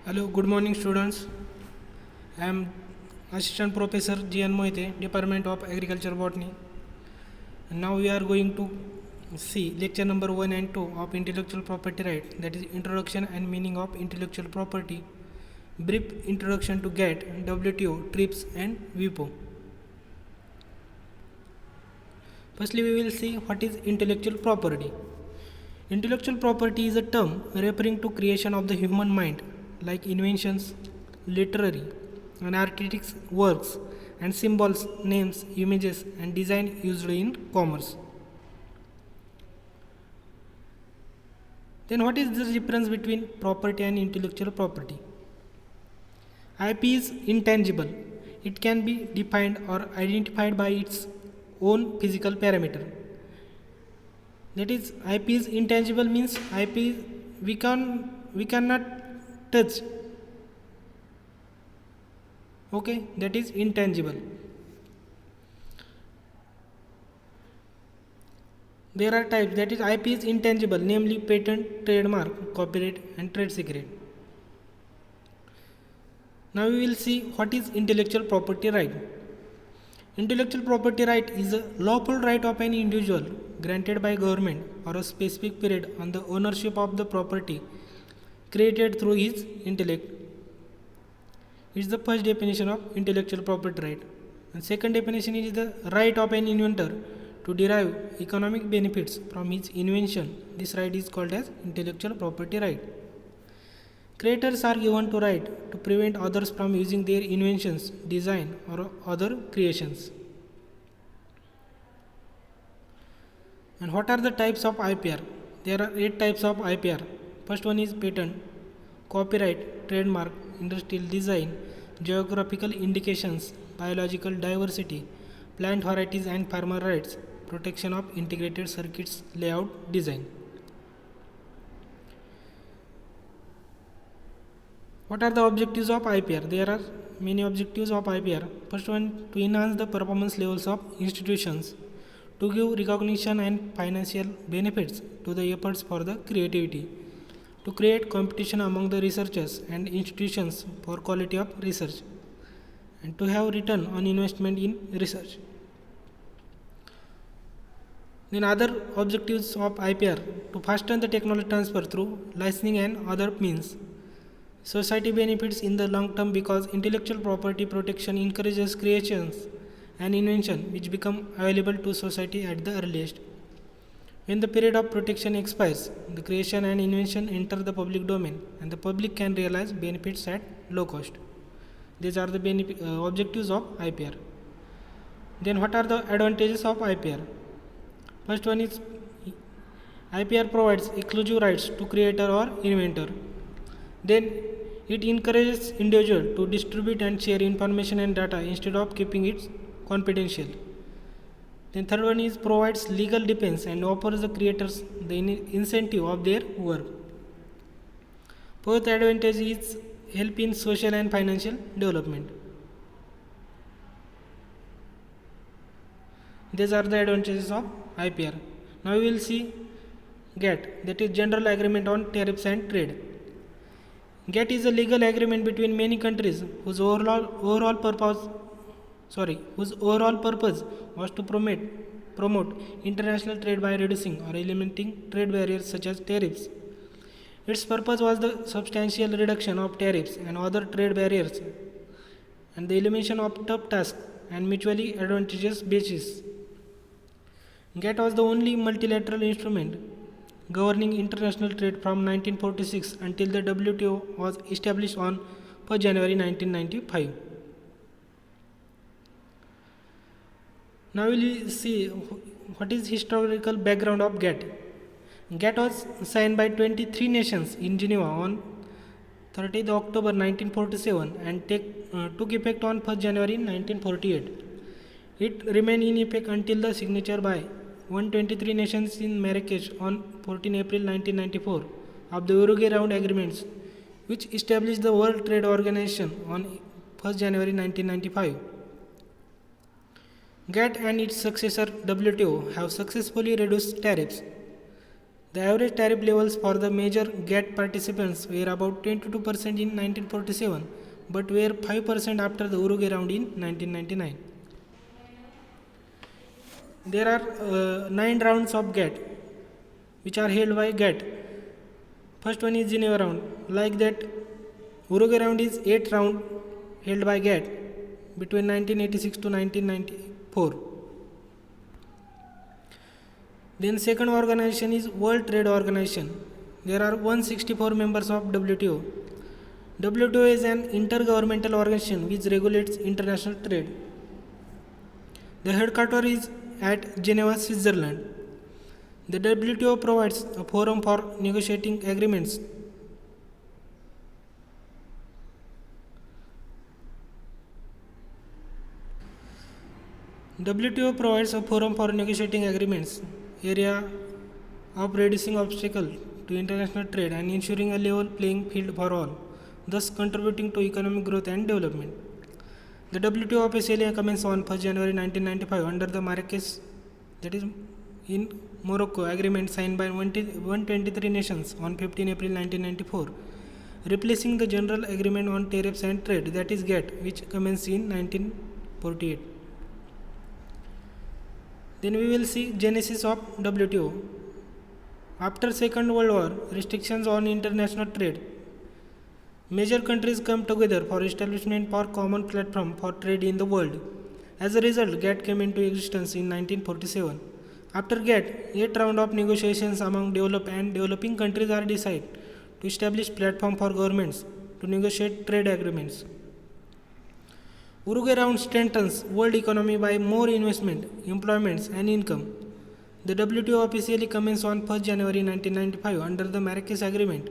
Hello, good morning students. I am Assistant Professor G.N. Moite, Department of Agriculture Botany. And now we are going to see lecture number 1 and 2 of intellectual property right, that is introduction and meaning of intellectual property, brief introduction to GATT, WTO, TRIPS and WIPO. Firstly, we will see what is intellectual property. Intellectual property is a term referring to creation of the human mind, like inventions, literary and artistic works, and symbols, names, images, and design used in commerce. Then, what is the difference between property and intellectual property? IP is intangible. It can be defined or identified by its own physical parameter. That is, IP is intangible means IP we cannot touch. Okay, that is intangible. There are types, that is IP is intangible, namely patent, trademark, copyright and trade secret. Now we will see what is intellectual property right. Intellectual property right is a lawful right of an individual granted by government for a specific period on the ownership of the property created through his intellect. It is the first definition of intellectual property right. And second definition is the right of an inventor to derive economic benefits from his invention. This right is called as intellectual property right. Creators are given to right to prevent others from using their inventions, design or other creations. And what are the types of IPR? There are 8 types of IPR. First one is patent, copyright, trademark, industrial design, geographical indications, biological diversity, plant varieties and farmer rights, protection of integrated circuits layout design. What are the objectives of IPR? There are many objectives of IPR. First one, to enhance the performance levels of institutions, to give recognition and financial benefits to the efforts for the creativity, to create competition among the researchers and institutions for quality of research, and to have return on investment in research. Then other objectives of IPR, to fasten the technology transfer through licensing and other means. Society benefits in the long term because intellectual property protection encourages creations and invention which become available to society at the earliest. When the period of protection expires, the creation and invention enter the public domain and the public can realize benefits at low cost. These are the objectives of IPR. Then what are the advantages of IPR? First one is IPR provides exclusive rights to creator or inventor. Then it encourages individual to distribute and share information and data instead of keeping it confidential. Then third one is provides legal defense and offers the creators the incentive of their work. Fourth advantage is help in social and financial development. These are the advantages of IPR. Now we will see GATT, that is General Agreement on Tariffs and Trade. GATT is a legal agreement between many countries whose overall purpose was to promote international trade by reducing or eliminating trade barriers such as tariffs. Its purpose was the substantial reduction of tariffs and other trade barriers and the elimination of tough tasks and mutually advantageous bases. GATT was the only multilateral instrument governing international trade from 1946 until the WTO was established on 1 January 1995. Now we will see what is historical background of GATT. GATT was signed by 23 nations in Geneva on 30th October 1947 and took effect on 1 January 1948. It remained in effect until the signature by 123 nations in Marrakech on 14 April 1994 of the Uruguay Round Agreements, which established the World Trade Organization on 1 January 1995. GATT and its successor WTO have successfully reduced tariffs. The average tariff levels for the major GATT participants were about 22% in 1947, but were 5% after the Uruguay round in 1999. There are 9 rounds of GATT, which are held by GATT. First one is Geneva round. Like that, Uruguay round is 8th round held by GATT between 1986 to 1994. Then second organization is World Trade Organization. There are 164 members of WTO. WTO is an intergovernmental organization which regulates international trade. The headquarters is at Geneva, Switzerland. The WTO provides a forum for negotiating agreements. WTO provides a forum for negotiating agreements, area of reducing obstacles to international trade and ensuring a level playing field for all, thus contributing to economic growth and development. The WTO officially commenced on 1st January 1995 under the Marrakesh, that is in Morocco, agreement signed by 123 nations on 15 April 1994, replacing the General Agreement on Tariffs and Trade, that is GATT, which commenced in 1948. Then we will see genesis of WTO. After Second World War, restrictions on international trade. Major countries come together for establishment for common platform for trade in the world. As a result, GATT came into existence in 1947. After GATT, 8th round of negotiations among developed and developing countries are decided to establish platform for governments to negotiate trade agreements. Uruguay round strengthens world economy by more investment, employments and income. The WTO officially commenced on 1st January 1995 under the Marrakesh Agreement,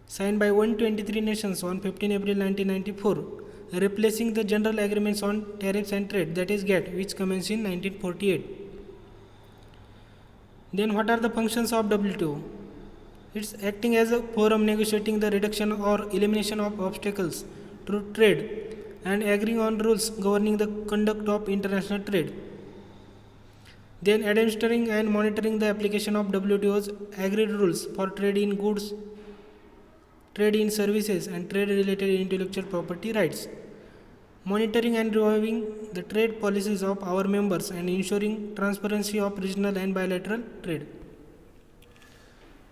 signed by 123 nations on 15 April 1994, replacing the General Agreements on Tariffs and Trade, that is GATT, which commenced in 1948. Then what are the functions of WTO? It's acting as a forum negotiating the reduction or elimination of obstacles through trade and agreeing on rules governing the conduct of international trade. Then administering and monitoring the application of WTO's agreed rules for trade in goods, trade in services and trade related intellectual property rights. Monitoring and reviewing the trade policies of our members and ensuring transparency of regional and bilateral trade.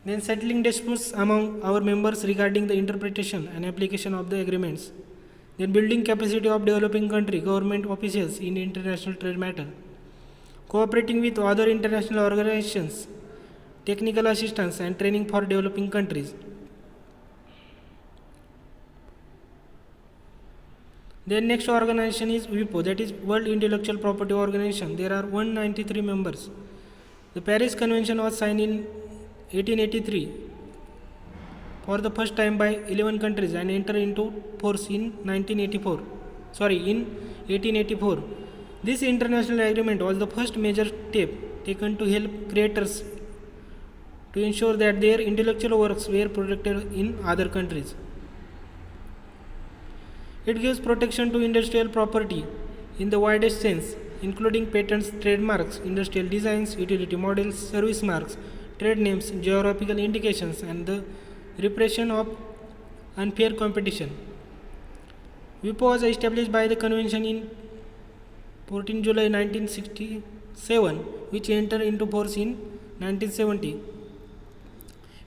Then settling disputes among our members regarding the interpretation and application of the agreements. Then building capacity of developing country government officials in international trade matter. Cooperating with other international organizations, technical assistance and training for developing countries. Then next organization is WIPO, that is World Intellectual Property Organization. There are 193 members. The Paris Convention was signed in 1883 for the first time by 11 countries and entered into force in 1884. This international agreement was the first major step taken to help creators to ensure that their intellectual works were protected in other countries. It gives protection to industrial property in the widest sense, including patents, trademarks, industrial designs, utility models, service marks, trade names, geographical indications, and the repression of unfair competition. WIPO was established by the convention in 14 July 1967, which entered into force in 1970.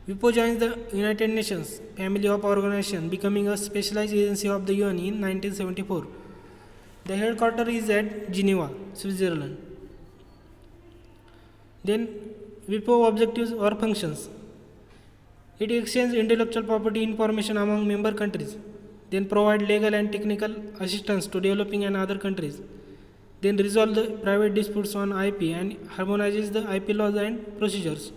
WIPO joins the United Nations family of organizations, becoming a specialized agency of the UN in 1974. The headquarters is at Geneva, Switzerland. Then WIPO objectives or functions. It exchanges intellectual property information among member countries, then provide legal and technical assistance to developing and other countries, then resolve the private disputes on IP and harmonizes the IP laws and procedures.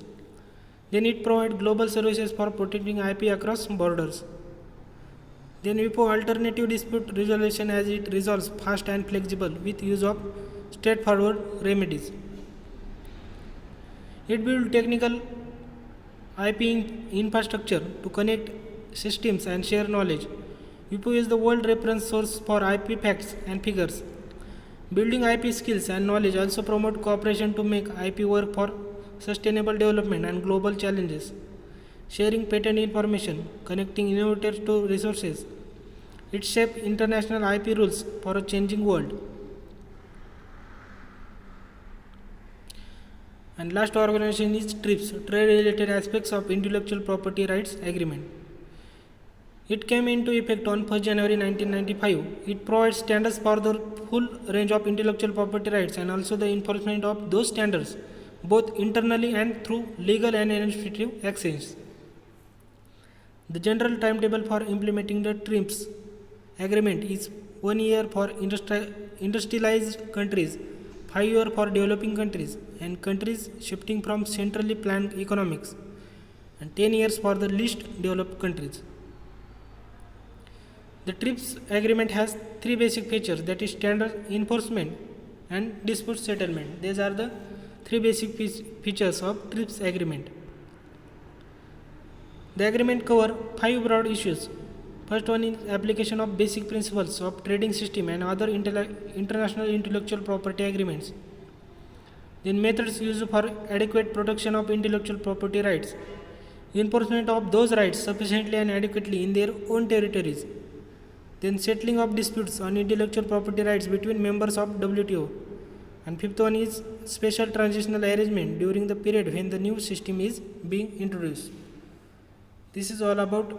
Then it provides global services for protecting IP across borders. Then WIPO alternative dispute resolution as it resolves fast and flexible with use of straightforward remedies. It builds technical IP infrastructure to connect systems and share knowledge. WIPO is the world reference source for IP facts and figures. Building IP skills and knowledge also promote cooperation to make IP work for sustainable development and global challenges, sharing patent information, connecting innovators to resources. It shapes international IP rules for a changing world. And last organization is TRIPS, Trade Related Aspects of Intellectual Property Rights Agreement. It came into effect on 1st January 1995. It provides standards for the full range of intellectual property rights and also the enforcement of those standards, both internally and through legal and administrative actions. The general timetable for implementing the TRIPS agreement is 1 year for industrialized countries, 5 years for developing countries and countries shifting from centrally planned economics, and 10 years for the least developed countries. The TRIPS agreement has three basic features, that is standard enforcement and dispute settlement. These are the three basic features of TRIPS agreement. The agreement covers five broad issues. First one is application of basic principles of trading system and other international intellectual property agreements. Then methods used for adequate protection of intellectual property rights. Enforcement of those rights sufficiently and adequately in their own territories. Then settling of disputes on intellectual property rights between members of WTO. And fifth one is special transitional arrangement during the period when the new system is being introduced. This is all about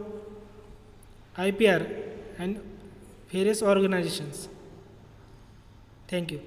IPR and various organizations. Thank you.